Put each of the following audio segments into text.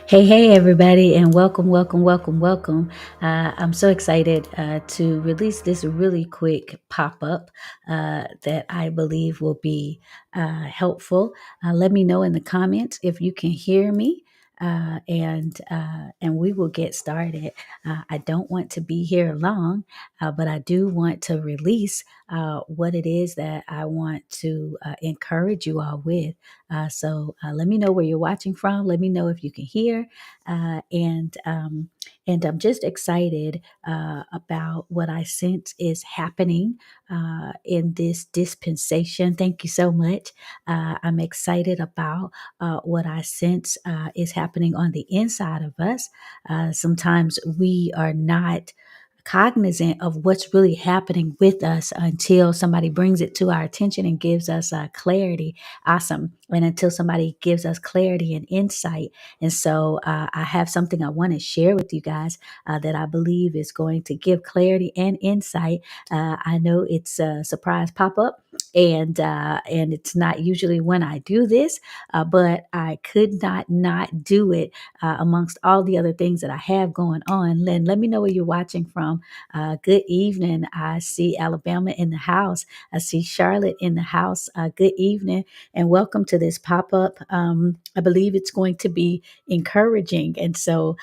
Hey, everybody, and welcome. I'm so excited to release this really quick pop up that I believe will be helpful. Let me know in the comments if you can hear me. And we will get started. I don't want to be here long, but I do want to release what it is that I want to encourage you all with. So let me know where you're watching from. Let me know if you can hear. Uh, and um, and I'm just excited about what I sense is happening in this dispensation. Thank you so much. I'm excited about what I sense is happening on the inside of us. Sometimes we are not cognizant of what's really happening with us until somebody brings it to our attention and gives us clarity. Awesome. And until somebody gives us clarity and insight. And so I have something I want to share with you guys that I believe is going to give clarity and insight. I know it's a surprise pop up, and it's not usually when I do this, but I could not do it amongst all the other things that I have going on. Let me know where you're watching from. Good evening. I see Alabama in the house. I see Charlotte in the house. Good evening and welcome to this pop up. I believe it's going to be encouraging. And so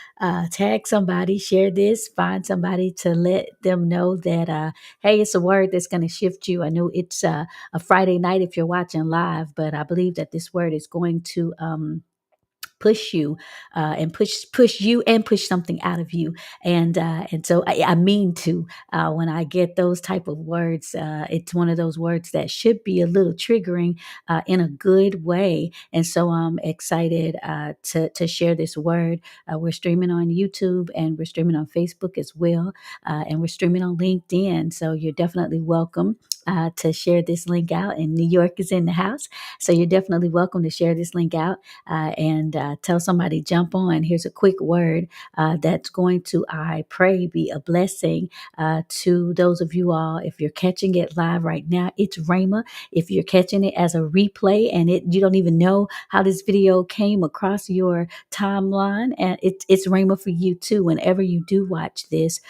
tag somebody, share this, find somebody to let them know that, hey, it's a word that's going to shift you. I know it's a Friday night if you're watching live, but I believe that this word is going to push you and push you and push something out of you. And so I mean to when I get those type of words, it's one of those words that should be a little triggering in a good way. And so I'm excited to share this word. We're streaming on YouTube and we're streaming on Facebook as well, and we're streaming on LinkedIn. So you're definitely welcome to share this link out. And New York is in the house, so you're definitely welcome to share this link out and tell somebody, jump on. Here's a quick word that's going to, I pray, be a blessing to those of you all. If you're catching it live right now, it's Rhema. If you're catching it as a replay and you don't even know how this video came across your timeline, and it's Rhema for you too. Whenever you do watch this,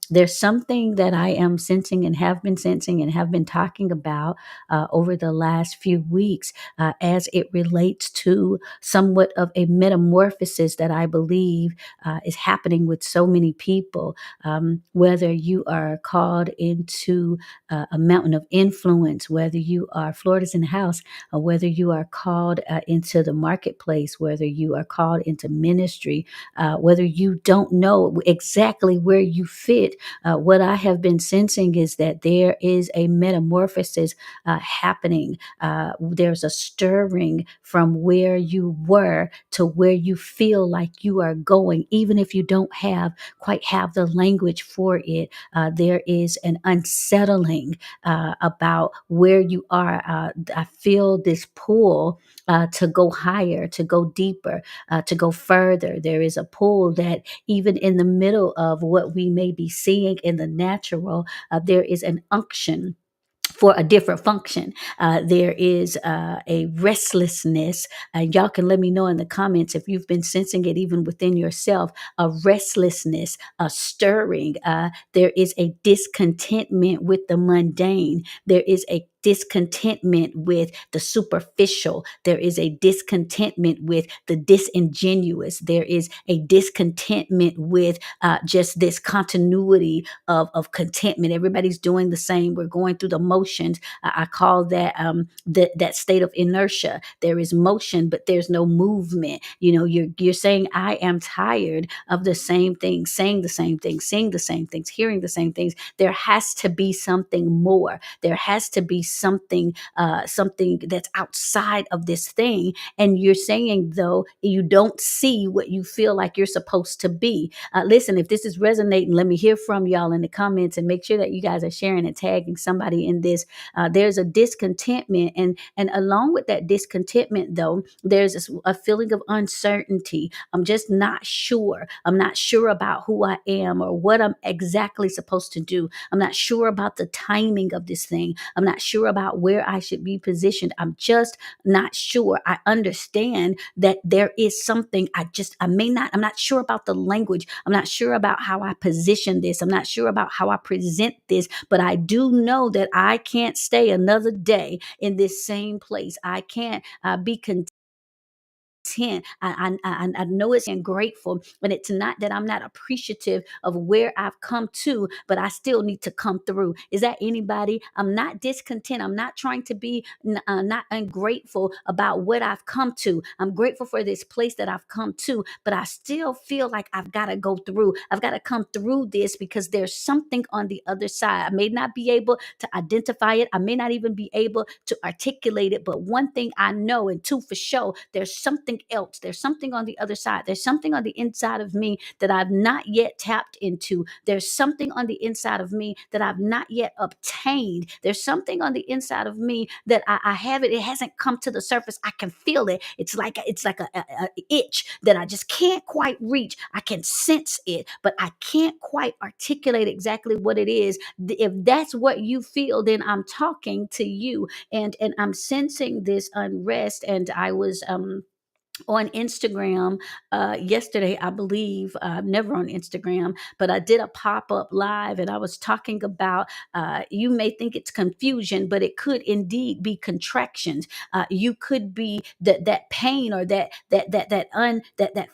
there's something that I am sensing and have been sensing and have been talking about over the last few weeks as it relates to somewhat of a metamorphosis that I believe is happening with so many people. Whether you are called into a mountain of influence, whether you are Florida's in the house, or whether you are called into the marketplace, whether you are called into ministry, whether you don't know exactly where you fit, what I have been sensing is that there is a metamorphosis happening. There's a stirring from where you were to where you feel like you are going, even if you don't quite have the language for it. There is an unsettling about where you are. I feel this pull to go higher, to go deeper, to go further. There is a pull that even in the middle of what we may be seeing in the natural, there is an unction for a different function. There is a restlessness, and y'all can let me know in the comments if you've been sensing it even within yourself, a restlessness, a stirring. There is a discontentment with the mundane. There is a discontentment with the superficial. There is a discontentment with the disingenuous. There is a discontentment with just this continuity of contentment. Everybody's doing the same. We're going through the motions. I call that that state of inertia. There is motion, but there's no movement. You know, you're saying, I am tired of the same things, saying the same things, seeing the same things, hearing the same things. There has to be something more. There has to be something that's outside of this thing. And you're saying, though, you don't see what you feel like you're supposed to be. Listen, if this is resonating, let me hear from y'all in the comments and make sure that you guys are sharing and tagging somebody in this. There's a discontentment, and along with that discontentment, though, there's a feeling of uncertainty. I'm just not sure. I'm not sure about who I am or what I'm exactly supposed to do. I'm not sure about the timing of this thing. I'm not sure sure about where I should be positioned. I'm just not sure. I understand that there is something I'm not sure about the language. I'm not sure about how I position this. I'm not sure about how I present this, but I do know that I can't stay another day in this same place. I can't be content. I know it's and grateful, and it's not that I'm not appreciative of where I've come to, but I still need to come through. Is that anybody? I'm not discontent. I'm not trying to be not ungrateful about what I've come to. I'm grateful for this place that I've come to, but I still feel like I've got to go through. I've got to come through this because there's something on the other side. I may not be able to identify it. I may not even be able to articulate it, but one thing I know, and two for sure, there's something else. There's something on the other side. There's something on the inside of me that I've not yet tapped into. There's something on the inside of me that I've not yet obtained. There's something on the inside of me that I haven't. It hasn't come to the surface. I can feel it. It's like a itch that I just can't quite reach. I can sense it, but I can't quite articulate exactly what it is. If that's what you feel, then I'm talking to you, and I'm sensing this unrest. And I was on Instagram yesterday, I believe. Never on Instagram, but I did a pop-up live, and I was talking about, you may think it's confusion, but it could indeed be contractions. You could be that pain, or that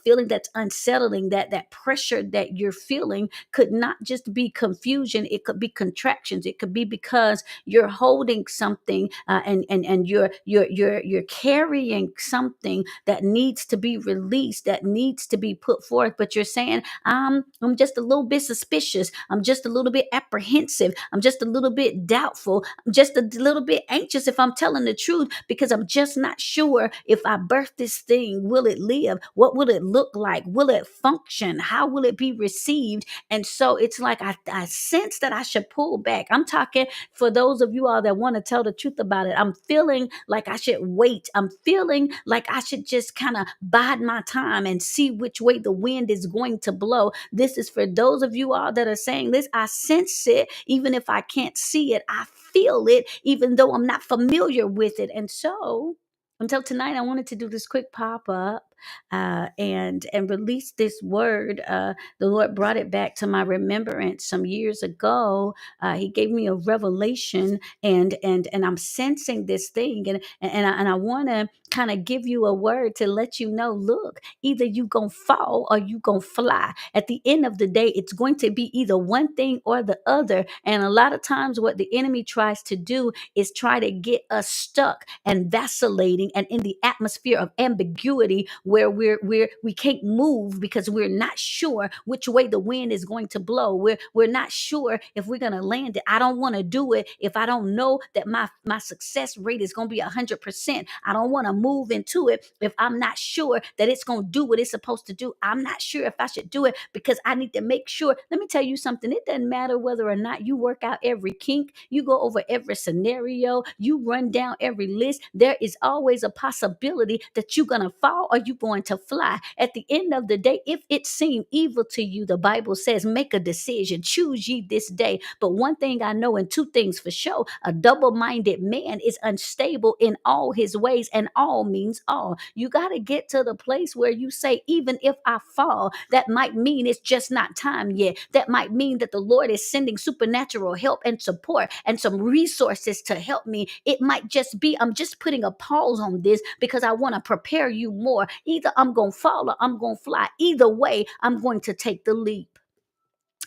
feeling that's unsettling, that pressure that you're feeling could not just be confusion. It could be contractions. It could be because you're holding something, and you're carrying something that needs to be released, that needs to be put forth, but you're saying, I'm just a little bit suspicious, I'm just a little bit apprehensive, I'm just a little bit doubtful, I'm just a little bit anxious, if I'm telling the truth, because I'm just not sure if I birth this thing, will it live? What will it look like? Will it function? How will it be received? And so it's like I sense that I should pull back. I'm talking for those of you all that want to tell the truth about it. I'm feeling like I should wait. I'm feeling like I should just kind of bide my time and see which way the wind is going to blow. This is for those of you all that are saying this. I sense it, even if I can't see it. I feel it, even though I'm not familiar with it. And so until tonight, I wanted to do this quick pop up, and release this word. The Lord brought it back to my remembrance some years ago. He gave me a revelation, and I'm sensing this thing, and I want to kind of give you a word to let you know. Look, either you gonna fall or you gonna fly. At the end of the day, it's going to be either one thing or the other. And a lot of times, what the enemy tries to do is try to get us stuck and vacillating and in the atmosphere of ambiguity, where we can't move because we're not sure which way the wind is going to blow. We're not sure if we're going to land it. I don't want to do it if I don't know that my success rate is going to be 100%. I don't want to move into it if I'm not sure that it's going to do what it's supposed to do. I'm not sure if I should do it because I need to make sure. Let me tell you something. It doesn't matter whether or not you work out every kink, you go over every scenario, you run down every list. There is always a possibility that you're going to fall or you're going to fly. At the end of the day, if it seemed evil to you, the Bible says, make a decision, choose ye this day. But one thing I know, and two things for sure, a double-minded man is unstable in all his ways, and all means all. You got to get to the place where you say, even if I fall, that might mean it's just not time yet. That might mean that the Lord is sending supernatural help and support and some resources to help me. It might just be, I'm just putting a pause on this because I want to prepare you more. Either I'm going to fall or I'm going to fly. Either way, I'm going to take the leap.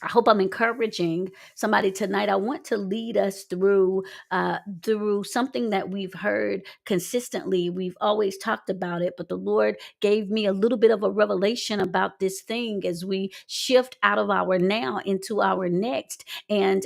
I hope I'm encouraging somebody tonight. I want to lead us through something that we've heard consistently. We've always talked about it, but the Lord gave me a little bit of a revelation about this thing as we shift out of our now into our next, and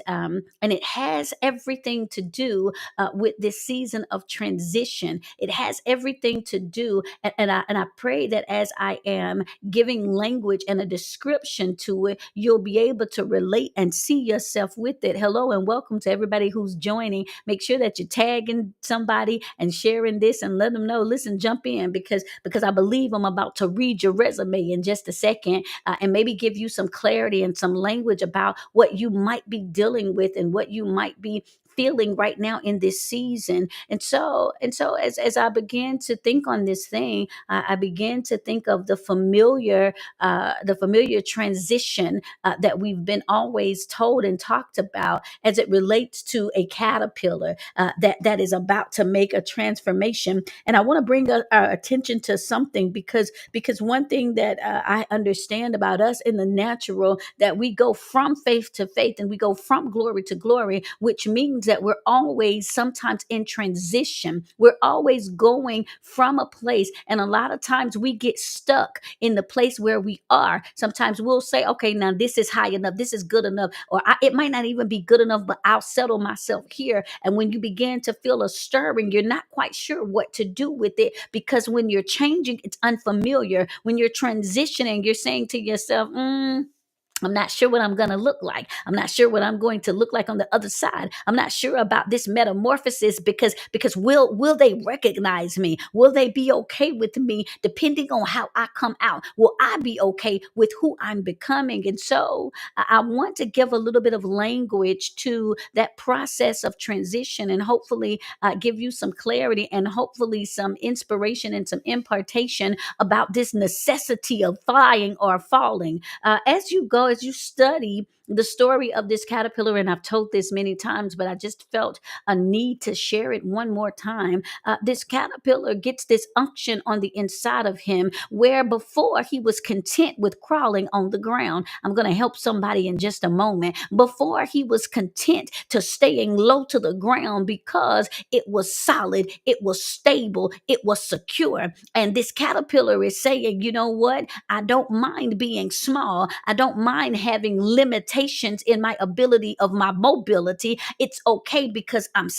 it has everything to do with this season of transition. It has everything to do, and I pray that as I am giving language and a description to it, you'll be able to relate and see yourself with it. Hello and welcome to everybody who's joining. Make sure that you're tagging somebody and sharing this and let them know. Listen, jump in because I believe I'm about to read your resume in just a second, and maybe give you some clarity and some language about what you might be dealing with and what you might be feeling right now in this season. And so as I began to think on this thing, I began to think of the familiar transition that we've been always told and talked about as it relates to a caterpillar that is about to make a transformation. And I want to bring our attention to something, because one thing that I understand about us in the natural, that we go from faith to faith and we go from glory to glory, which means that we're always sometimes in transition. We're always going from a place, and a lot of times we get stuck in the place where we are. Sometimes we'll say, okay, now this is high enough, this is good enough, or it might not even be good enough, but I'll settle myself here. And when you begin to feel a stirring, you're not quite sure what to do with it, because when you're changing, it's unfamiliar. When you're transitioning, you're saying to yourself, I'm not sure what I'm going to look like. I'm not sure what I'm going to look like on the other side. I'm not sure about this metamorphosis, because will they recognize me? Will they be okay with me depending on how I come out? Will I be okay with who I'm becoming? And so I want to give a little bit of language to that process of transition, and hopefully give you some clarity and hopefully some inspiration and some impartation about this necessity of flying or falling. As you study the story of this caterpillar, and I've told this many times, but I just felt a need to share it one more time. This caterpillar gets this unction on the inside of him, where before he was content with crawling on the ground. I'm going to help somebody in just a moment. Before, he was content to staying low to the ground because it was solid, it was stable, it was secure. And this caterpillar is saying, you know what? I don't mind being small. I don't mind having limitations in my ability of my mobility. It's okay because I'm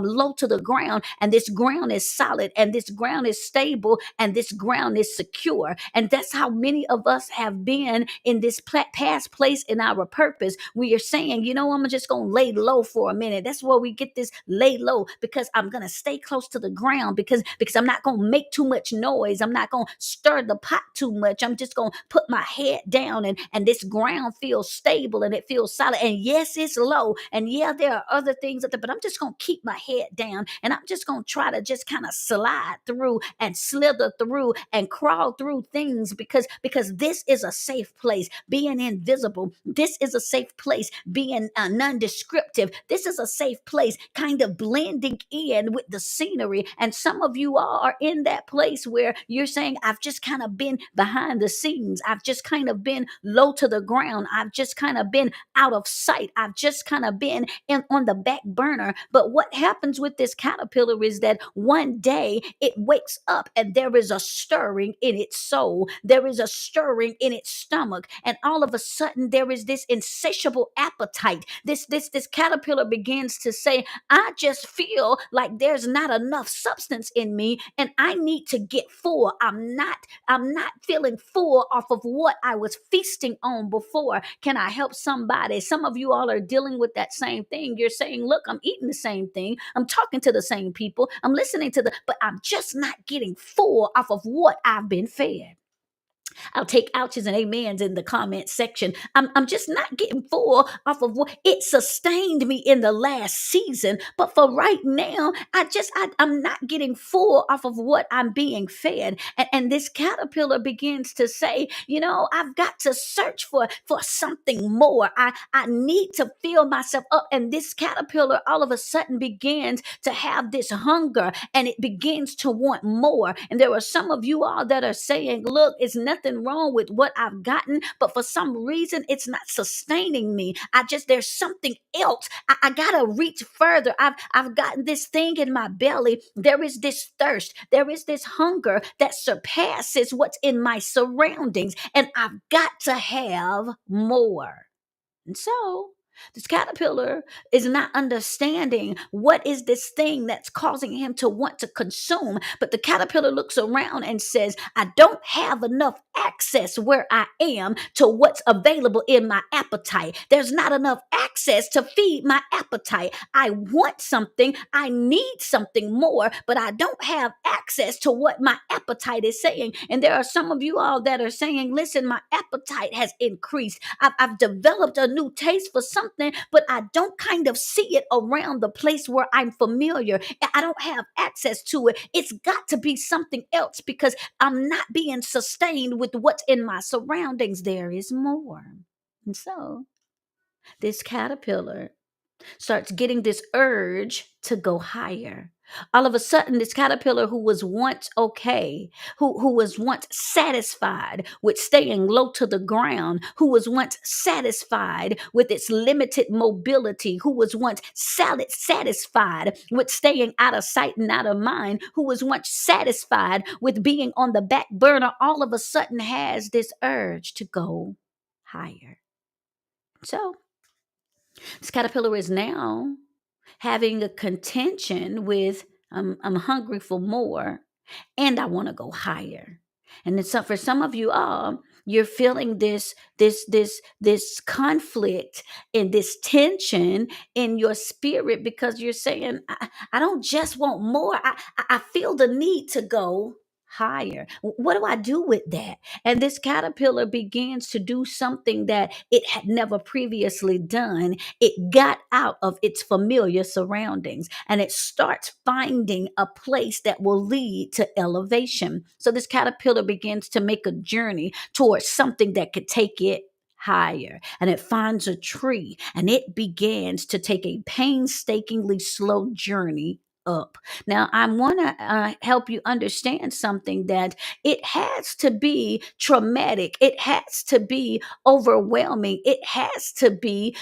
low to the ground, and this ground is solid, and this ground is stable, and this ground is secure. And that's how many of us have been in this past place in our purpose. We are saying, you know, I'm just going to lay low for a minute. That's where we get this lay low, because I'm going to stay close to the ground, because I'm not going to make too much noise. I'm not going to stir the pot too much. I'm just going to put my head down, and this ground feels stable and it feels solid. And yes, it's low. And yeah, there are other things up there, but I'm just going to keep my head down, and I'm just going to try to just kind of slide through and slither through and crawl through things, because this is a safe place. Being invisible, this is a safe place. Being non-descriptive, this is a safe place. Kind of blending in with the scenery. And some of you all are in that place where you're saying, I've just kind of been behind the scenes. I've just kind of been low to the ground. I've just kind of been out of sight. I've just kind of been on the back burner. But what happens with this caterpillar is that one day it wakes up, and there is a stirring in its soul. There is a stirring in its stomach. And all of a sudden there is this insatiable appetite. This caterpillar begins to say, I just feel like there's not enough substance in me, and I need to get full. I'm not feeling full off of what I was feasting on before. Can I help somebody? Some of you all are dealing with that same thing. You're saying, look, I'm eating the same thing. I'm talking to the same people. I'm listening to but I'm just not getting full off of what I've been fed. I'll take ouches and amens in the comment section. I'm just not getting full off of what it sustained me in the last season. But for right now, I'm not getting full off of what I'm being fed. And this caterpillar begins to say, you know, I've got to search for something more. I need to fill myself up. And this caterpillar all of a sudden begins to have this hunger, and it begins to want more. And there are some of you all that are saying, look, it's nothing wrong with what I've gotten, but for some reason it's not sustaining me. There's something else. I gotta reach further. I've gotten this thing in my belly. There is this thirst. There is this hunger that surpasses what's in my surroundings, and I've got to have more. And so this caterpillar is not understanding what is this thing that's causing him to want to consume. But the caterpillar looks around and says, I don't have enough access where I am to what's available in my appetite. There's not enough access access to feed my appetite. I want something, I need something more, but I don't have access to what my appetite is saying. And there are some of you all that are saying, listen, my appetite has increased. I've developed a new taste for something, but I don't kind of see it around the place where I'm familiar. I don't have access to it. It's got to be something else because I'm not being sustained with what's in my surroundings. There is more. And so this caterpillar starts getting this urge to go higher. All of a sudden, this caterpillar who was once okay, who was once satisfied with staying low to the ground, who was once satisfied with its limited mobility, who was once satisfied with staying out of sight and out of mind, who was once satisfied with being on the back burner, all of a sudden has this urge to go higher. So, this caterpillar is now having a contention with I'm hungry for more and I want to go higher. And it's for some of you all, you're feeling this conflict and this tension in your spirit because you're saying, I don't just want more. I feel the need to go higher. What do I do with that? And this caterpillar begins to do something that it had never previously done. It got out of its familiar surroundings and it starts finding a place that will lead to elevation. So this caterpillar begins to make a journey towards something that could take it higher. And it finds a tree and it begins to take a painstakingly slow journey up. Now, I want to help you understand something that it has to be traumatic. It has to be overwhelming. It has to be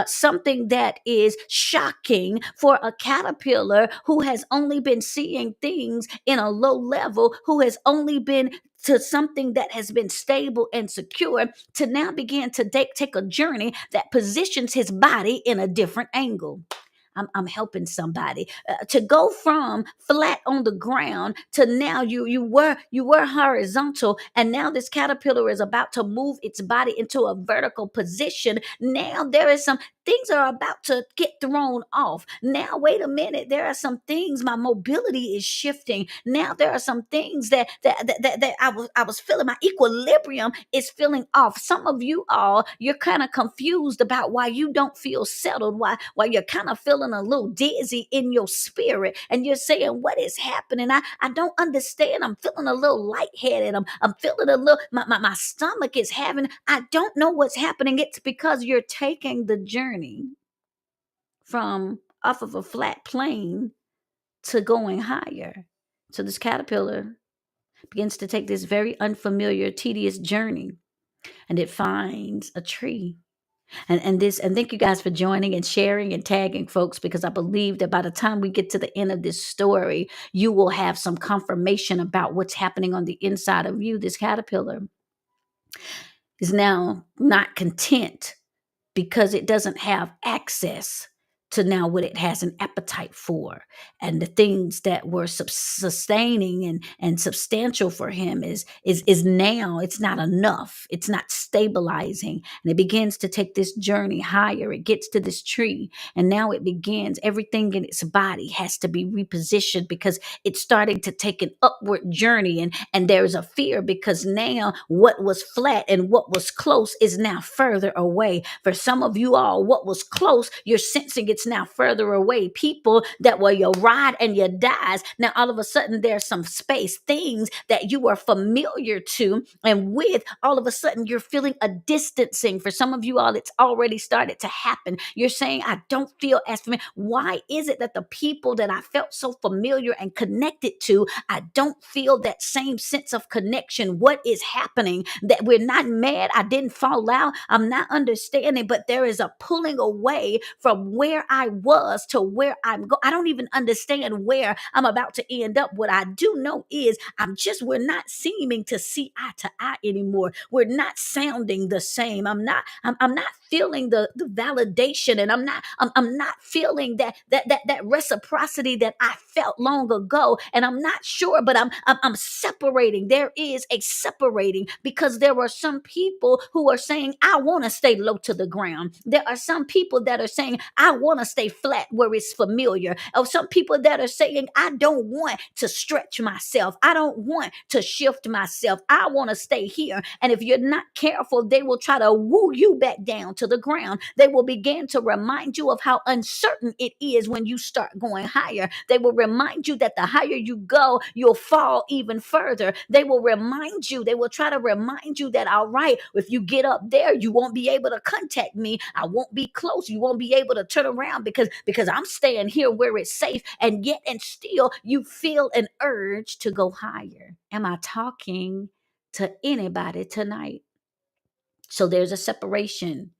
something that is shocking for a caterpillar who has only been seeing things in a low level, who has only been to something that has been stable and secure, to now begin to take a journey that positions his body in a different angle. I'm helping somebody to go from flat on the ground to now you were horizontal, and now this caterpillar is about to move its body into a vertical position. Now there is some things are about to get thrown off. Now wait a minute, there are some things, my mobility is shifting. Now there are some things that I was feeling, my equilibrium is feeling off. Some of you all, you're kind of confused about why you don't feel settled, why you're kind of feeling a little dizzy in your spirit, and you're saying, what is happening? I don't understand. I'm feeling a little lightheaded. I'm feeling a little, my stomach is having, I don't know what's happening. It's because you're taking the journey from off of a flat plane to going higher. So this caterpillar begins to take this very unfamiliar, tedious journey, and it finds a tree. And thank you guys for joining and sharing and tagging folks, because I believe that by the time we get to the end of this story, you will have some confirmation about what's happening on the inside of you. This caterpillar is now not content because it doesn't have access to now what it has an appetite for. And the things that were sustaining and substantial for him is now it's not enough. It's not stabilizing. And it begins to take this journey higher. It gets to this tree, and now it begins, everything in its body has to be repositioned because it's starting to take an upward journey. And there's a fear because now what was flat and what was close is now further away. For some of you all, what was close, you're sensing it's now further away. People that were your ride and your dies, now all of a sudden there's some space. Things that you were familiar to and with, all of a sudden you're feeling a distancing. For some of you all, it's already started to happen. You're saying, I don't feel as familiar. Why is it that the people that I felt so familiar and connected to, I don't feel that same sense of connection? What is happening? That we're not mad. I didn't fall out. I'm not understanding, but there is a pulling away from where I was to where I'm going. I don't even understand where I'm about to end up. What I do know is we're not seeming to see eye to eye anymore. We're not sounding the same. I'm not feeling the validation, and I'm not feeling that reciprocity that I felt long ago. And I'm not sure, but I'm separating. There is a separating because there are some people who are saying, I want to stay low to the ground. There are some people that are saying, I want to stay flat where it's familiar. Or some people that are saying, I don't want to stretch myself. I don't want to shift myself. I want to stay here. And if you're not careful, they will try to woo you back down to the ground. They will begin to remind you of how uncertain it is when you start going higher. They will remind you that the higher you go, you'll fall even further. They will try to remind you that, all right, if you get up there, you won't be able to contact me. I won't be close. You won't be able to turn around because I'm staying here where it's safe. And yet and still you feel an urge to go higher. Am I talking to anybody tonight? So there's a separation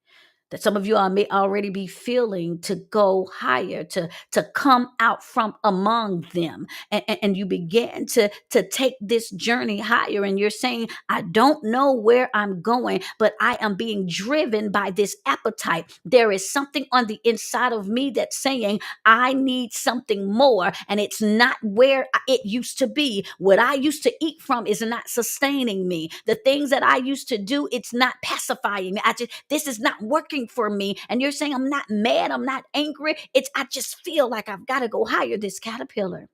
that some of you all may already be feeling, to go higher, to come out from among them. And you begin to take this journey higher, and you're saying, I don't know where I'm going, but I am being driven by this appetite. There is something on the inside of me that's saying, I need something more, and it's not where it used to be. What I used to eat from is not sustaining me. The things that I used to do, it's not pacifying me. This is not working for me. And you're saying, I'm not mad, I'm not angry. I just feel like I've got to go higher. This caterpillar,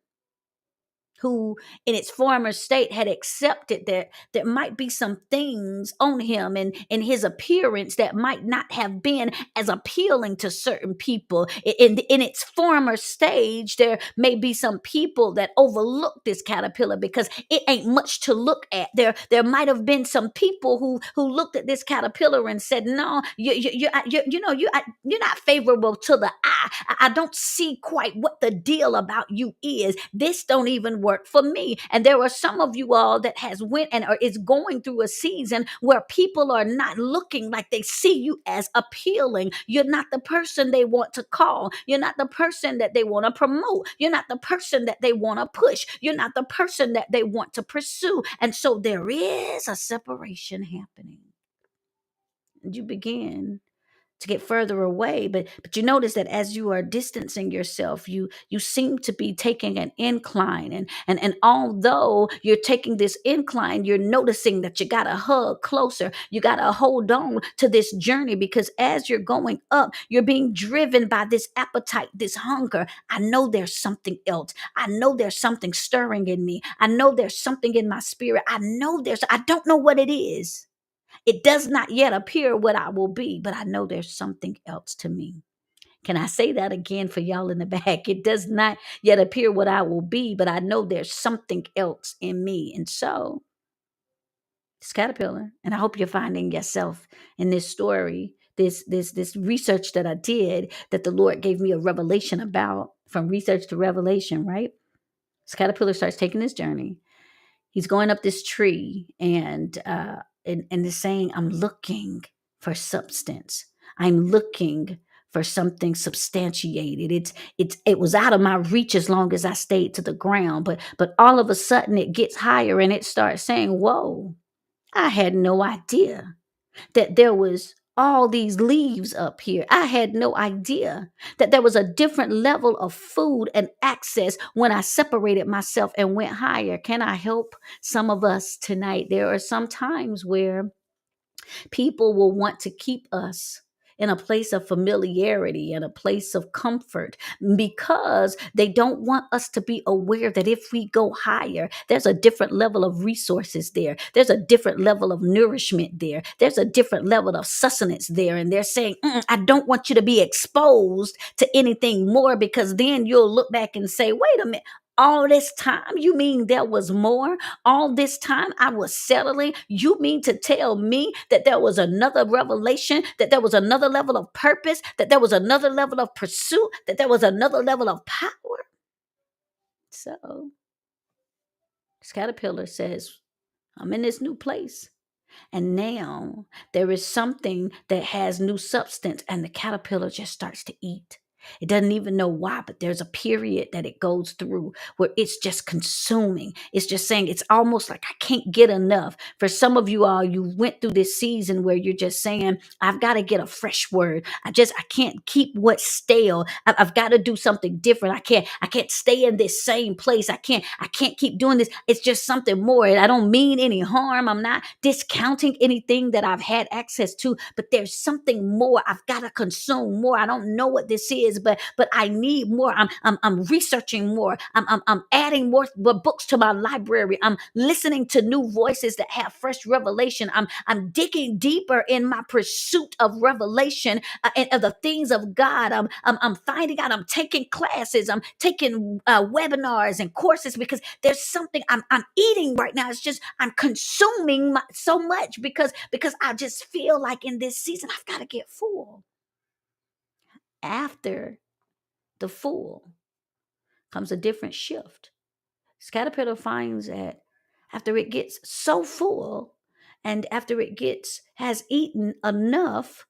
who in its former state had accepted that there might be some things on him and in his appearance that might not have been as appealing to certain people. In its former stage, there may be some people that overlook this caterpillar because it ain't much to look at. There might have been some people who looked at this caterpillar and said, no, you're not favorable to the eye. I don't see quite what the deal about you is. This don't even work for me. And there are some of you all that has went and is going through a season where people are not looking like they see you as appealing. You're not the person they want to call. You're not the person that they want to promote. You're not the person that they want to push. You're not the person that they want to pursue. And so there is a separation happening. And you begin to get further away, but you notice that as you are distancing yourself, you seem to be taking an incline, and although you're taking this incline, you're noticing that you gotta hug closer, you gotta hold on to this journey, because as you're going up, you're being driven by this appetite, this hunger. I know there's something else. I know there's something stirring in me. I know there's something in my spirit. I don't know what it is. It does not yet appear what I will be, but I know there's something else to me. Can I say that again for y'all in the back? It does not yet appear what I will be, but I know there's something else in me. And so, this caterpillar, and I hope you're finding yourself in this story, this research that I did, that the Lord gave me a revelation about, from research to revelation, right? This caterpillar starts taking this journey. He's going up this tree, and is saying, I'm looking for substance. I'm looking for something substantiated. It was out of my reach as long as I stayed to the ground, but all of a sudden it gets higher and it starts saying, whoa, I had no idea that there was all these leaves up here. I had no idea that there was a different level of food and access when I separated myself and went higher. Can I help some of us tonight? There are some times where people will want to keep us in a place of familiarity and a place of comfort, because they don't want us to be aware that if we go higher, there's a different level of resources there. There's a different level of nourishment there. There's a different level of sustenance there. And they're saying, I don't want you to be exposed to anything more, because then you'll look back and say, wait a minute. All this time, you mean there was more? All this time I was settling. You mean to tell me that there was another revelation, that there was another level of purpose, that there was another level of pursuit, that there was another level of power? So this caterpillar says, I'm in this new place. And now there is something that has new substance, and the caterpillar just starts to eat. It doesn't even know why, but there's a period that it goes through where it's just consuming. It's just saying it's almost like I can't get enough. For some of you all, you went through this season where you're just saying, I've got to get a fresh word. I can't keep what's stale. I've got to do something different. I can't stay in this same place. I can't keep doing this. It's just something more. And I don't mean any harm. I'm not discounting anything that I've had access to, but there's something more. I've got to consume more. I don't know what this is, but I need more. I'm researching more. I'm adding more books to my library. I'm listening to new voices that have fresh revelation. I'm digging deeper in my pursuit of revelation and of the things of God. I'm finding out. I'm taking classes. I'm taking webinars and courses because there's something I'm eating right now. It's just I'm consuming so much because I just feel like in this season I've got to get full. After the full comes a different shift. This caterpillar finds that after it gets so full and after it gets has eaten enough,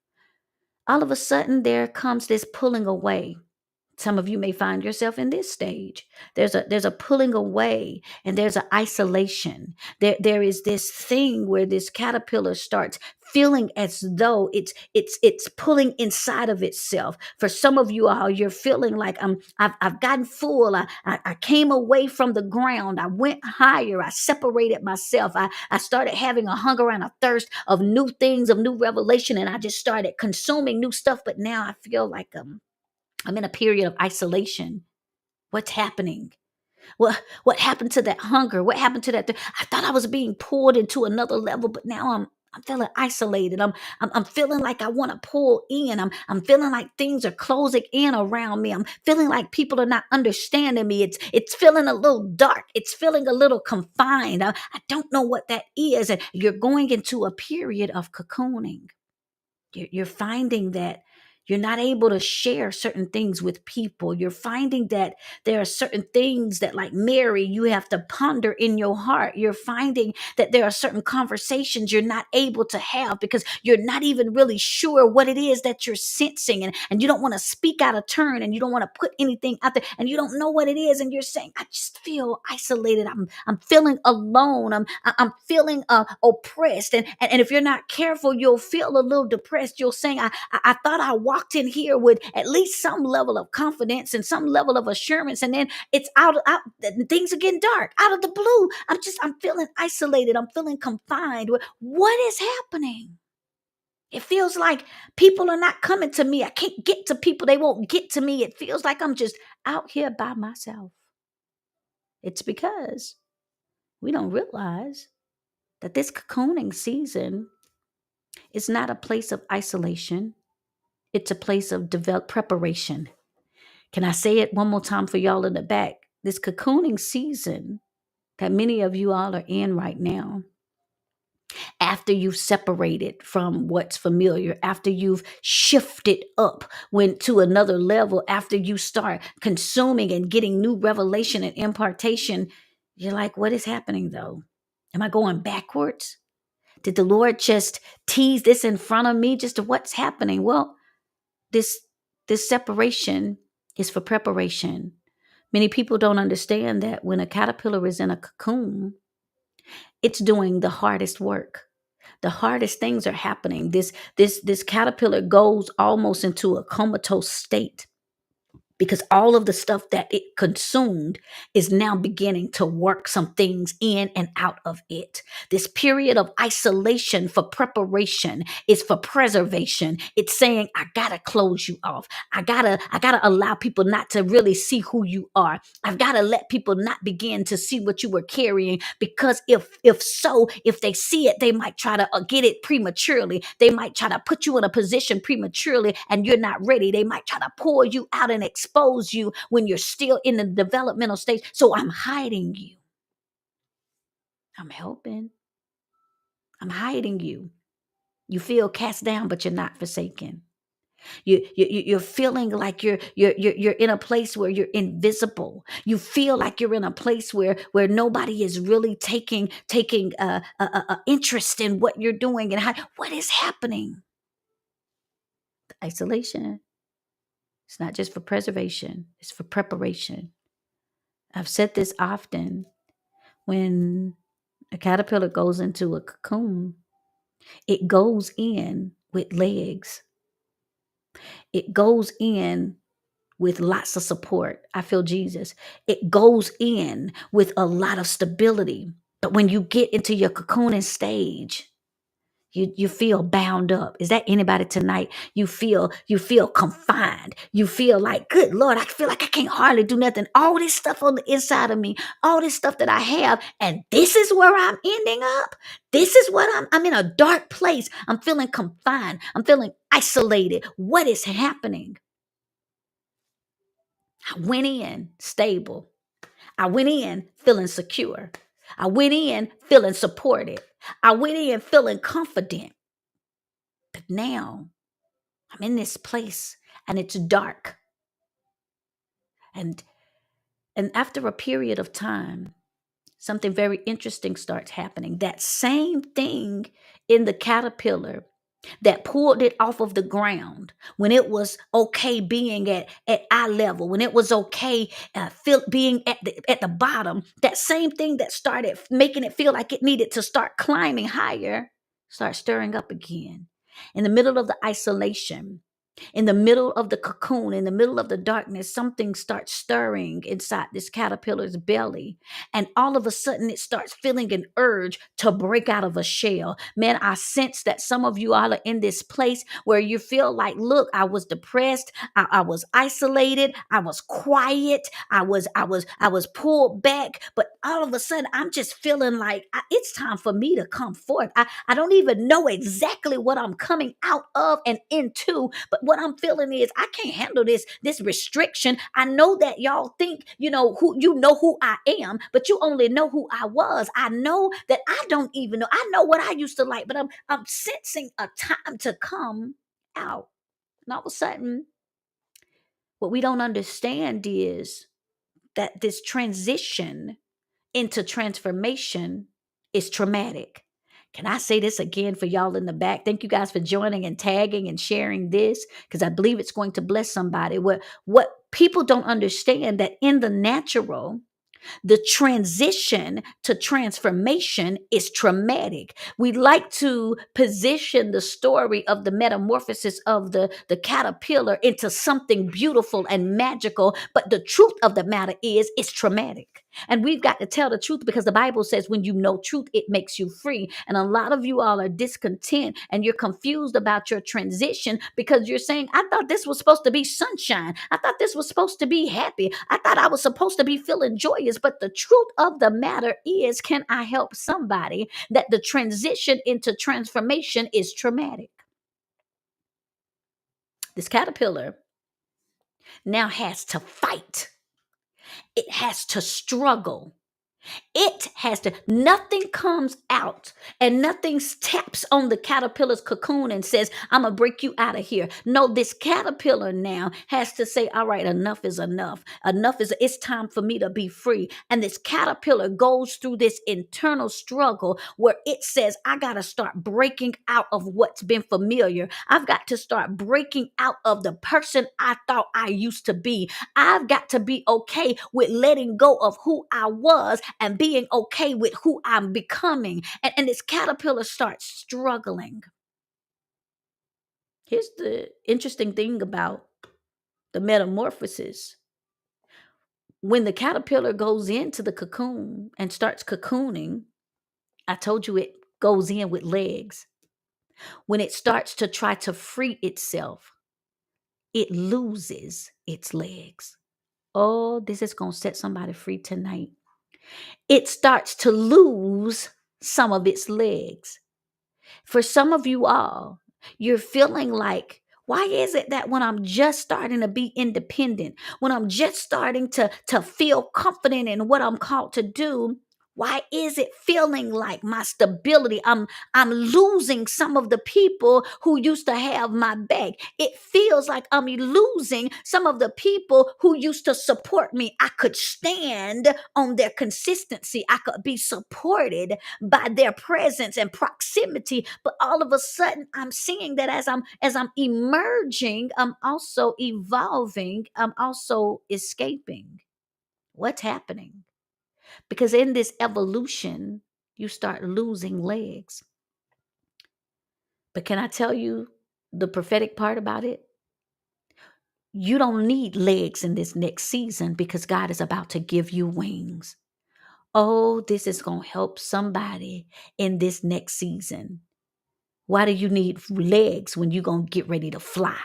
all of a sudden there comes this pulling away. Some of you may find yourself in this stage. There's a pulling away and there's an isolation. There is this thing where this caterpillar starts feeling as though it's pulling inside of itself. For some of you all, you're feeling like I've gotten full. I came away from the ground. I went higher. I separated myself. I started having a hunger and a thirst of new things, of new revelation, and I just started consuming new stuff. But now I feel like I'm in a period of isolation. What's happening? What happened to that hunger? What happened to that? I thought I was being pulled into another level, but now I'm feeling isolated. I'm feeling like I want to pull in. I'm feeling like things are closing in around me. I'm feeling like people are not understanding me. It's feeling a little dark. It's feeling a little confined. I don't know what that is. And you're going into a period of cocooning. You're finding that you're not able to share certain things with people. You're finding that there are certain things that, like Mary, you have to ponder in your heart. You're finding that there are certain conversations you're not able to have because you're not even really sure what it is that you're sensing. And you don't want to speak out of turn and you don't want to put anything out there and you don't know what it is. And you're saying, I just feel isolated. I'm feeling alone. I'm feeling oppressed. And if you're not careful, you'll feel a little depressed. You'll say, I thought I walked in here with at least some level of confidence and some level of assurance. And then it's out, things are getting dark out of the blue. I'm feeling isolated. I'm feeling confined. What is happening? It feels like people are not coming to me. I can't get to people. They won't get to me. It feels like I'm just out here by myself. It's because we don't realize that this cocooning season is not a place of isolation. It's a place of preparation. Can I say it one more time for y'all in the back? This cocooning season that many of you all are in right now, after you've separated from what's familiar, after you've shifted up, went to another level, after you start consuming and getting new revelation and impartation, you're like, what is happening though? Am I going backwards? Did the Lord just tease this in front of me just to what's happening? Well, this separation is for preparation. Many people don't understand that when a caterpillar is in a cocoon, it's doing the hardest work. The hardest things are happening. This caterpillar goes almost into a comatose state because all of the stuff that it consumed is now beginning to work some things in and out of it. This period of isolation for preparation is for preservation. It's saying, I gotta close you off. I gotta allow people not to really see who you are. I've gotta let people not begin to see what you were carrying because if they see it, they might try to get it prematurely. They might try to put you in a position prematurely and you're not ready. They might try to pull you out and expose you when you're still in the developmental stage. So I'm hiding you. I'm helping. I'm hiding you. You feel cast down, but you're not forsaken. You're feeling like you're in a place where you're invisible. You feel like you're in a place where nobody is really taking interest in what you're doing and what is happening. The isolation It's not just for preservation, it's for preparation. I've said this often. When a caterpillar goes into a cocoon, it goes in with legs. It goes in with lots of support. I feel Jesus. It goes in with a lot of stability. But when you get into your cocooning stage, you feel bound up. Is that anybody tonight? You feel confined. You feel like, good Lord, I feel like I can't hardly do nothing. All this stuff on the inside of me, all this stuff that I have, and this is where I'm ending up. This is what I'm in a dark place. I'm feeling confined. I'm feeling isolated. What is happening? I went in stable. I went in feeling secure. I went in feeling supported. I went in feeling confident. But now I'm in this place and it's dark. And after a period of time, something very interesting starts happening. That same thing in the caterpillar that pulled it off of the ground when it was okay being at eye level, when it was okay being at the bottom, that same thing that started making it feel like it needed to start climbing higher, start stirring up again. In the middle of the isolation, in the middle of the cocoon, in the middle of the darkness, something starts stirring inside this caterpillar's belly. And all of a sudden, it starts feeling an urge to break out of a shell. Man, I sense that some of you all are in this place where you feel like, look, I was depressed. I was isolated. I was quiet. I was pulled back. But all of a sudden, I'm just feeling like it's time for me to come forth. I don't even know exactly what I'm coming out of and into, but what I'm feeling is I can't handle this restriction. I know that y'all think who I am, but you only know who I was. I know that I don't even know. I know what I used to like, but I'm sensing a time to come out. And all of a sudden, what we don't understand is that this transition into transformation is traumatic. Can I say this again for y'all in the back? Thank you guys for joining and tagging and sharing this, because I believe it's going to bless somebody. What people don't understand, that in the natural, the transition to transformation is traumatic. We like to position the story of the metamorphosis of the caterpillar into something beautiful and magical, but the truth of the matter is it's traumatic. And we've got to tell the truth, because the Bible says when you know truth, it makes you free. And a lot of you all are discontent and you're confused about your transition, because you're saying, I thought this was supposed to be sunshine. I thought this was supposed to be happy. I thought I was supposed to be feeling joyous. But the truth of the matter is, can I help somebody, that the transition into transformation is traumatic? This caterpillar now has to fight. It has to struggle. It has to, nothing comes out and nothing taps on the caterpillar's cocoon and says, I'm going to break you out of here. No, this caterpillar now has to say, all right, enough is enough. It's time for me to be free. And this caterpillar goes through this internal struggle where it says, I got to start breaking out of what's been familiar. I've got to start breaking out of the person I thought I used to be. I've got to be okay with letting go of who I was and being okay with who I'm becoming. And this caterpillar starts struggling. Here's the interesting thing about the metamorphosis. When the caterpillar goes into the cocoon and starts cocooning, I told you it goes in with legs. When it starts to try to free itself, it loses its legs. Oh, this is going to set somebody free tonight. It starts to lose some of its legs. For some of you all, you're feeling like, why is it that when I'm just starting to be independent, when I'm just starting to feel confident in what I'm called to do, Why is it feeling like my stability? I'm losing some of the people who used to have my back. It feels like I'm losing some of the people who used to support me. I could stand on their consistency. I could be supported by their presence and proximity. But all of a sudden, I'm seeing that as I'm emerging, I'm also evolving, I'm also escaping. What's happening? Because in this evolution, you start losing legs. But can I tell you the prophetic part about it? You don't need legs in this next season because God is about to give you wings. Oh, this is going to help somebody in this next season. Why do you need legs when you're going to get ready to fly?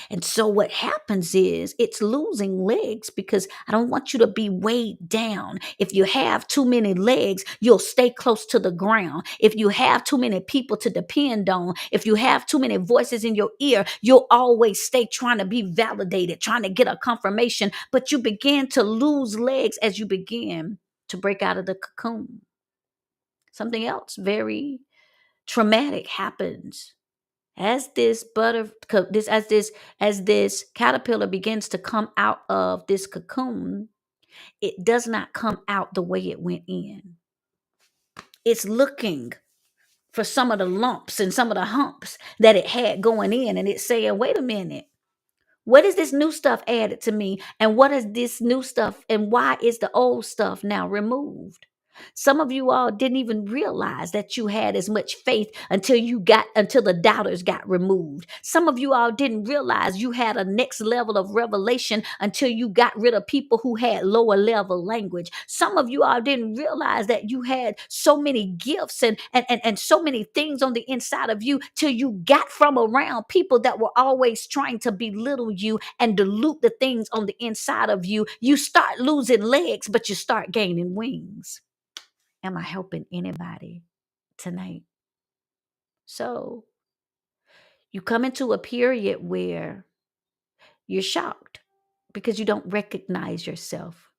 And so what happens is it's losing legs because I don't want you to be weighed down. If you have too many legs, you'll stay close to the ground. If you have too many people to depend on, if you have too many voices in your ear, you'll always stay trying to be validated, trying to get a confirmation, but you begin to lose legs as you begin to break out of the cocoon. Something else very traumatic happens as this as this caterpillar begins to come out of this cocoon. It does not come out the way it went in. It's looking for some of the lumps and some of the humps that it had going in, and it's saying, wait a minute, what is this new stuff added to me? And what is this new stuff? And why is the old stuff now removed? Some of you all didn't even realize that you had as much faith until the doubters got removed. Some of you all didn't realize you had a next level of revelation until you got rid of people who had lower level language. Some of you all didn't realize that you had so many gifts and so many things on the inside of you till you got from around people that were always trying to belittle you and dilute the things on the inside of you. You start losing legs, but you start gaining wings. Am I helping anybody tonight? So you come into a period where you're shocked because you don't recognize yourself.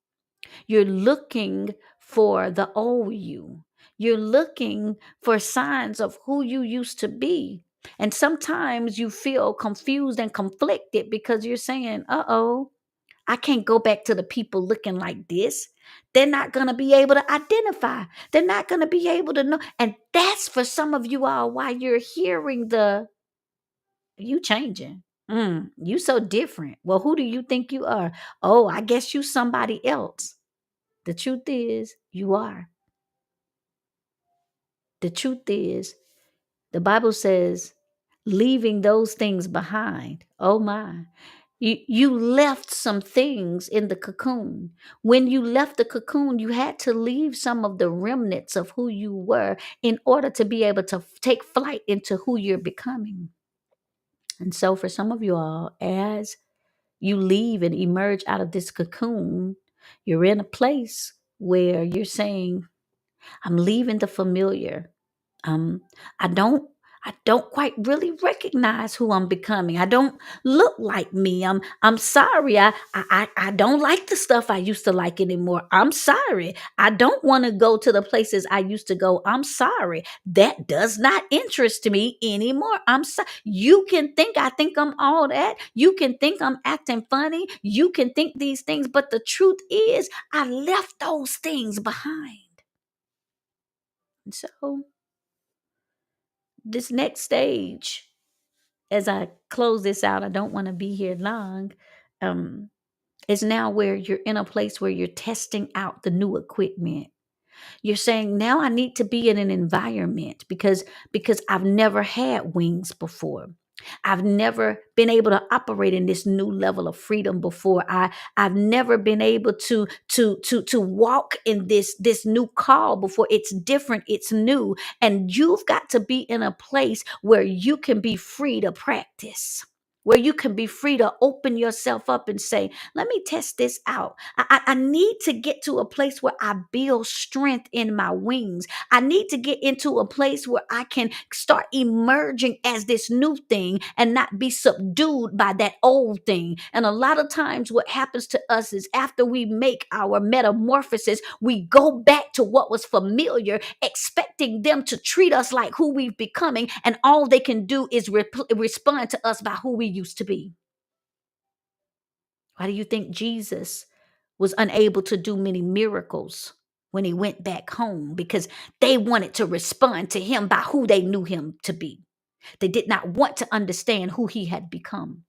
You're looking for the old you. You're looking for signs of who you used to be. And sometimes you feel confused and conflicted because you're saying, uh-oh, I can't go back to the people looking like this. They're not going to be able to identify. They're not going to be able to know. And that's for some of you all why you're hearing you changing. You so different. Well, who do you think you are? Oh, I guess you somebody else. The truth is, you are. The truth is, the Bible says, leaving those things behind. Oh my. You left some things in the cocoon. When you left the cocoon, you had to leave some of the remnants of who you were in order to be able to take flight into who you're becoming. And so, for some of you all, as you leave and emerge out of this cocoon, you're in a place where you're saying, I'm leaving the familiar. Um, I don't I don't quite really recognize who I'm becoming. I don't look like me. I'm sorry. I don't like the stuff I used to like anymore. I'm sorry. I don't want to go to the places I used to go. I'm sorry. That does not interest me anymore. I'm sorry. You can think I think I'm all that. You can think I'm acting funny. You can think these things, but the truth is I left those things behind. And so this next stage, as I close this out, I don't want to be here long. Um, is now where you're in a place where you're testing out the new equipment. You're saying, now I need to be in an environment because I've never had wings before. I've never been able to operate in this new level of freedom before. I've never been able to walk in this new call before. It's different, it's new, and you've got to be in a place where you can be free to practice. where you can be free to open yourself up and say, let me test this out. I need to get to a place where I build strength in my wings. I need to get into a place where I can start emerging as this new thing and not be subdued by that old thing. And a lot of times, what happens to us is after we make our metamorphosis, we go back to what was familiar, expecting them to treat us like who we've becoming. And all they can do is respond to us by who we used to be. Why do you think Jesus was unable to do many miracles when he went back home? Because they wanted to respond to him by who they knew him to be. They did not want to understand who he had become.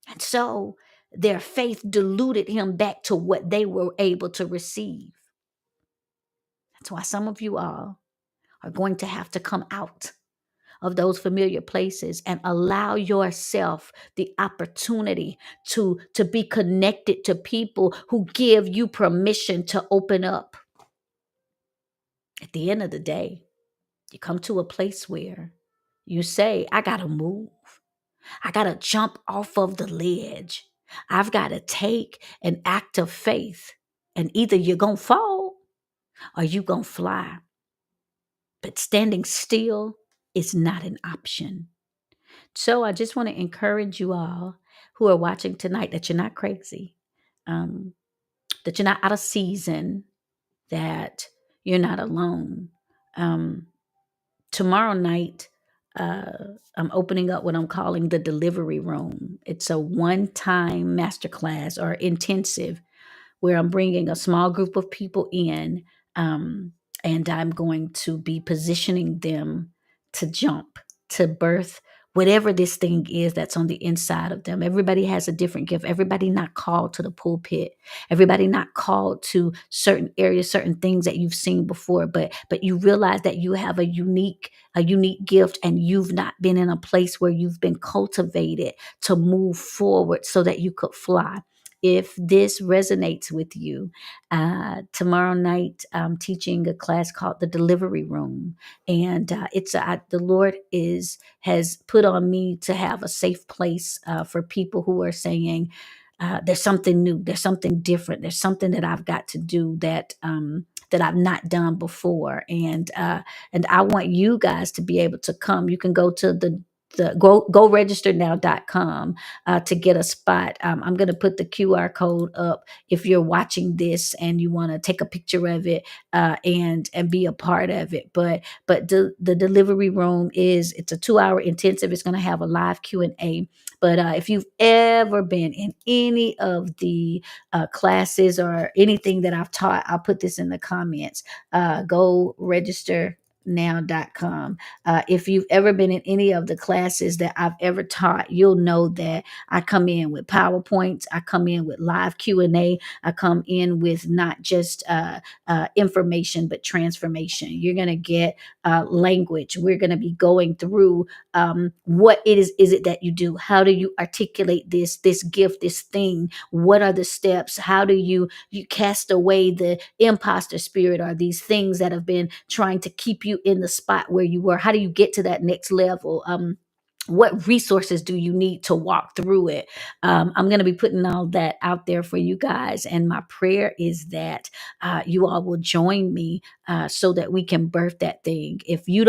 And so their faith diluted him back to what they were able to receive. That's why some of you all are going to have to come out of those familiar places and allow yourself the opportunity to be connected to people who give you permission to open up. At the end of the day, you come to a place where you say, I gotta move. I gotta jump off of the ledge. I've got to take an act of faith, and either you're gonna fall or you're gonna fly. But standing still is not an option. So I just want to encourage you all who are watching tonight that you're not crazy, that you're not out of season, that you're not alone. Um, Tomorrow night, I'm opening up what I'm calling the delivery room. It's a one-time masterclass or intensive where I'm bringing a small group of people in, um, and I'm going to be positioning them to jump, to birth whatever this thing is that's on the inside of them. Everybody has a different gift. Everybody not called to the pulpit. Everybody not called to certain areas, certain things that you've seen before, but you realize that you have a unique gift, and you've not been in a place where you've been cultivated to move forward so that you could fly. If this resonates with you, tomorrow night I'm teaching a class called the Delivery Room, and the Lord has put on me to have a safe place for people who are saying, there's something new, there's something different, there's something that I've got to do that I've not done before, and I want you guys to be able to come. You can go to the go register now.com to get a spot. I'm going to put the QR code up if you're watching this and you want to take a picture of it and be a part of it. But the delivery room it's a 2-hour intensive. It's going to have a live Q&A. But if you've ever been in any of the classes or anything that I've taught, I'll put this in the comments. Go register now.com. If you've ever been in any of the classes that I've ever taught, you'll know that I come in with PowerPoints. I come in with live Q&A. I come in with not just information, but transformation. You're going to get language. We're going to be going through what is it that you do? How do you articulate this gift, this thing? What are the steps? How do you cast away the imposter spirit, or these things that have been trying to keep you in the spot where you were? How do you get to that next level? What resources do you need to walk through it? I'm going to be putting all that out there for you guys. And my prayer is that you all will join me so that we can birth that thing. If you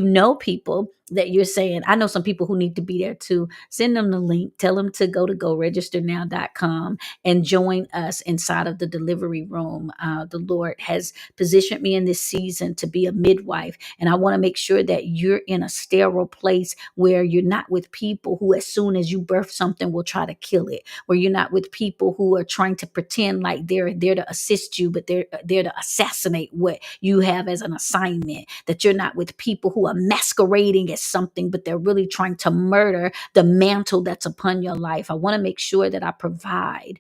know people that you're saying, I know some people who need to be there too, send them the link. Tell them to go to goregisternow.com and join us inside of the delivery room. The Lord has positioned me in this season to be a midwife. And I want to make sure that you're in a sterile place where you're not with people who, as soon as you birth something, will try to kill it. Where you're not with people who are trying to pretend like they're there to assist you, but they're there to assassinate what you have as an assignment. That you're not with people who are masquerading as something, but they're really trying to murder the mantle that's upon your life. I want to make sure that I provide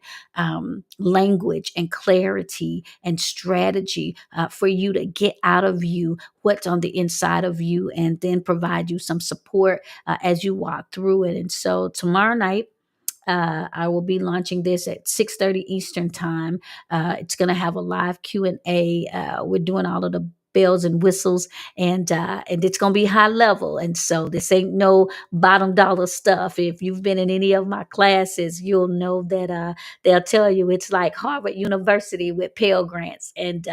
language and clarity and strategy for you to get out of you what's on the inside of you, and then provide you some support as you walk through it. And so tomorrow night, I will be launching this at 6:30 Eastern time. It's going to have a live Q&A. We're doing all of the bells and whistles, and it's gonna be high level. And so this ain't no bottom dollar stuff. If you've been in any of my classes, you'll know that they'll tell you it's like Harvard University with Pell Grants. And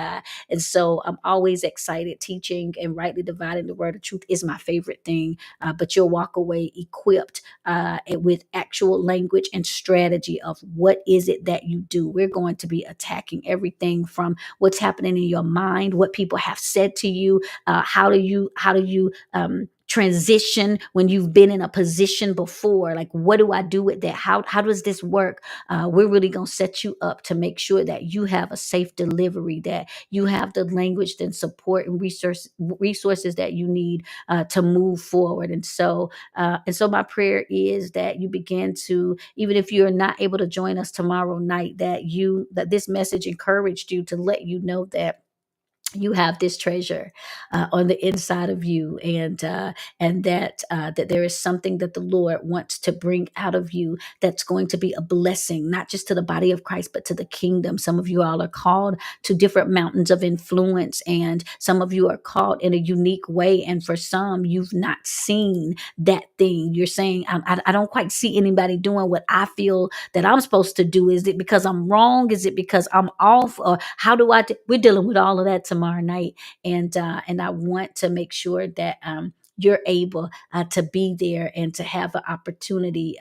so I'm always excited. Teaching and rightly dividing the word of truth is my favorite thing. But you'll walk away equipped and with actual language and strategy of what is it that you do. We're going to be attacking everything from what's happening in your mind, what people have said to you, how do you transition when you've been in a position before. Like, what do I do with that? How does this work? We're really going to set you up to make sure that you have a safe delivery, that you have the language and support and resources that you need to move forward. And so my prayer is that you begin to, even if you're not able to join us tomorrow night, that this message encouraged you, to let you know that you have this treasure on the inside of you, and that there is something that the Lord wants to bring out of you that's going to be a blessing, not just to the body of Christ, but to the kingdom. Some of you all are called to different mountains of influence, and some of you are called in a unique way. And for some, you've not seen that thing. You're saying, I don't quite see anybody doing what I feel that I'm supposed to do. Is it because I'm wrong? Is it because I'm off? Or how do I? We're dealing with all of that tomorrow night, and I want to make sure that you're able to be there and to have an opportunity.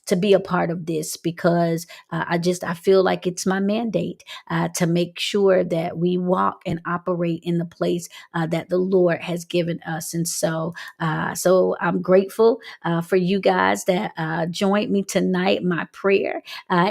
To be a part of this, because I feel like it's my mandate to make sure that we walk and operate in the place that the Lord has given us. And so I'm grateful for you guys that joined me tonight. My prayer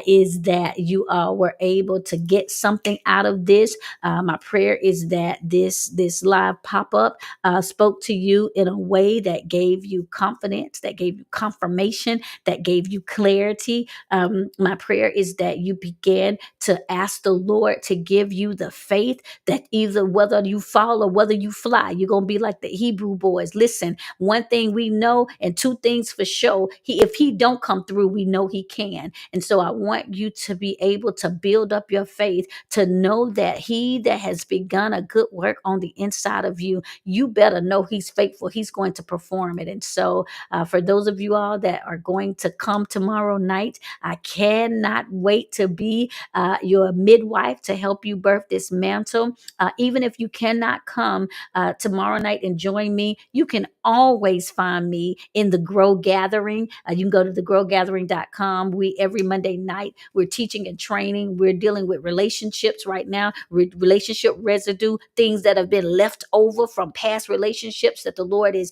is that you were able to get something out of this. My prayer is that this live pop-up spoke to you in a way that gave you confidence, that gave you confirmation, that gave you clarity. My prayer is that you begin to ask the Lord to give you the faith that either whether you fall or whether you fly, you're going to be like the Hebrew boys. Listen, one thing we know and two things for sure. If he don't come through, we know he can. And so I want you to be able to build up your faith, to know that he that has begun a good work on the inside of you, you better know he's faithful. He's going to perform it. And so for those of you all that are going to come tomorrow night, I cannot wait to be your midwife to help you birth this mantle. Even if you cannot come tomorrow night and join me, you can always find me in the Grow Gathering. You can go to thegrowgathering.com. Every Monday night, we're teaching and training. We're dealing with relationships right now, relationship residue, things that have been left over from past relationships that the Lord is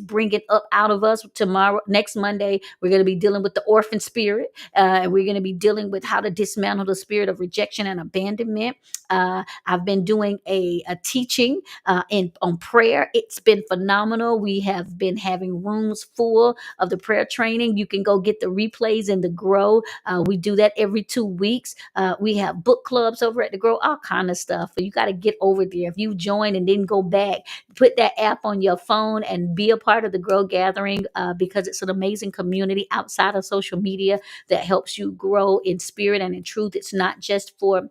bringing up out of us. Tomorrow, next Monday, we're going to be dealing with the orphan spirit. And we're going to be dealing with how to dismantle the spirit of rejection and abandonment. I've been doing a teaching on prayer. It's been phenomenal. We have been having rooms full of the prayer training. You can go get the replays in the Grow. We do that every 2 weeks. We have book clubs over at the Grow, all kind of stuff. You got to get over there. If you join and then go back, put that app on your phone and be a part of the Grow Gathering, because it's an amazing community outside of social media that helps you grow in spirit and in truth. It's not just for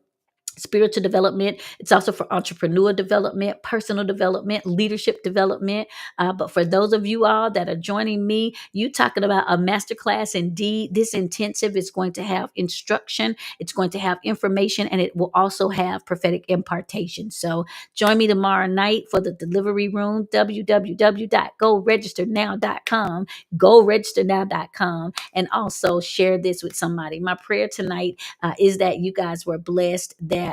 spiritual development. It's also for entrepreneur development, personal development, leadership development. But for those of you all that are joining me, you talking about a masterclass. Indeed, this intensive is going to have instruction. It's going to have information, and it will also have prophetic impartation. So join me tomorrow night for the delivery room, www.goregisternow.com, goregisternow.com, and also share this with somebody. My prayer tonight is that you guys were blessed, that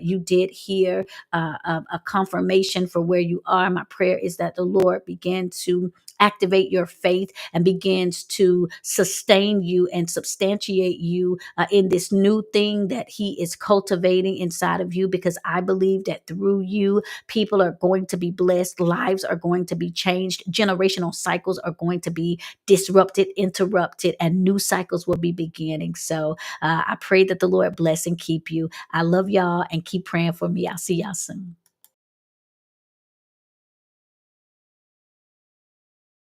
you did hear a confirmation for where you are. My prayer is that the Lord began to activate your faith and begins to sustain you and substantiate you in this new thing that he is cultivating inside of you, because I believe that through you, people are going to be blessed, lives are going to be changed, generational cycles are going to be disrupted, interrupted, and new cycles will be beginning. So I pray that the Lord bless and keep you. I love y'all, and keep praying for me. I'll see y'all soon.